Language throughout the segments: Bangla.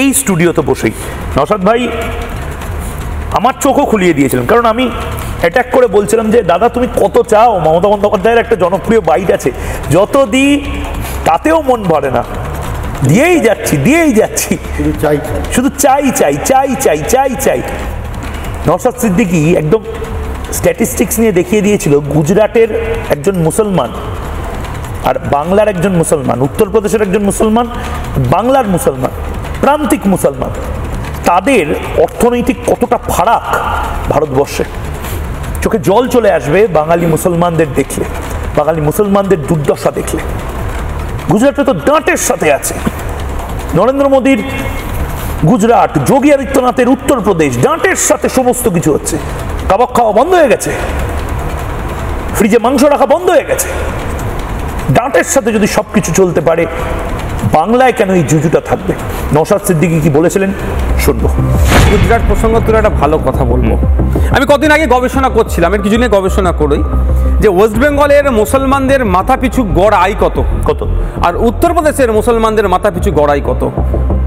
এই স্টুডিওতে বসেই নওশাদ ভাই আমার চোখও খুলিয়ে দিয়েছিলেন, কারণ আমি অ্যাটাক করে বলছিলাম যে দাদা তুমি কত চাও, মমতা বন্দ্যোপাধ্যায়ের একটা জনপ্রিয় বাইট আছে, যত দিই তাতেও মন ভরে না, দিয়েই যাচ্ছি শুধু চাই চাই চাই চাই চাই চাই। নওশাদ সিদ্দিকী একদম স্ট্যাটিস্টিক্স নিয়ে দেখিয়ে দিয়েছিল গুজরাটের একজন মুসলমান আর বাংলার একজন মুসলমান, উত্তরপ্রদেশের একজন মুসলমান, বাংলার মুসলমান, প্রান্তিক মুসলমান, তাদের অর্থনৈতিক কতটা ফারাক ভারতবর্ষে। চোখে জল চলে আসবে বাঙালি মুসলমানদের দেখলে, বাঙালি মুসলমানদের দুর্দশা দেখলে। গুজরাটে তো ডাঁটের সাথে আছে, নরেন্দ্র মোদীর গুজরাট, যোগী আদিত্যনাথের উত্তরপ্রদেশ, ডাঁটের সাথে সমস্ত কিছু হচ্ছে। কাবাব খাওয়া বন্ধ হয়ে গেছে, ফ্রিজে মাংস রাখা বন্ধ হয়ে গেছে। ডাঁটের সাথে যদি সবকিছু চলতে পারে, বাংলায় কেন এই জুজুটা থাকবে? নওশাদ সিদ্দিকী কি বলেছিলেন শুনবো। গুজরাট প্রসঙ্গ তুলে একটা ভালো কথা বলবো। আমি কদিন আগে গবেষণা করছিলাম, এর কিছু নিয়ে গবেষণা করি যে ওয়েস্ট বেঙ্গলের মুসলমানদের মাথা পিছু গড় আয় কত, আর উত্তরপ্রদেশের মুসলমানদের মাথা পিছু গড় আয় কত,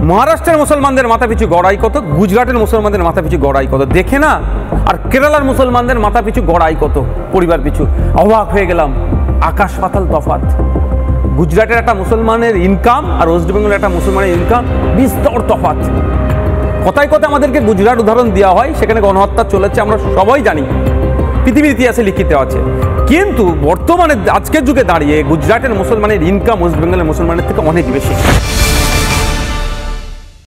মহারাষ্ট্রের মুসলমানদের মাথা পিছু গড় আয় কত, গুজরাটের মুসলমানদের মাথা পিছু গড় আয় কত দেখে না, আর কেরালার মুসলমানদের মাথা পিছু গড় আয় কত পরিবার পিছু, অবাক হয়ে গেলাম। আকাশ পাতাল তফাৎ। গুজরাটের একটা মুসলমানের ইনকাম আর ওয়েস্ট বেঙ্গলের একটা মুসলমানের ইনকাম বিস্তর তফাৎ। কথায় কথায় আমাদেরকে গুজরাট উদাহরণ দেওয়া হয়, সেখানে গণহত্যা চলেছে, আমরা সবাই জানি, পৃথিবীর ইতিহাসে লিখিত আছে। কিন্তু বর্তমানে আজকের যুগে দাঁড়িয়ে গুজরাটের মুসলমানের ইনকাম ওয়েস্ট বেঙ্গলের মুসলমানের থেকে অনেক বেশি।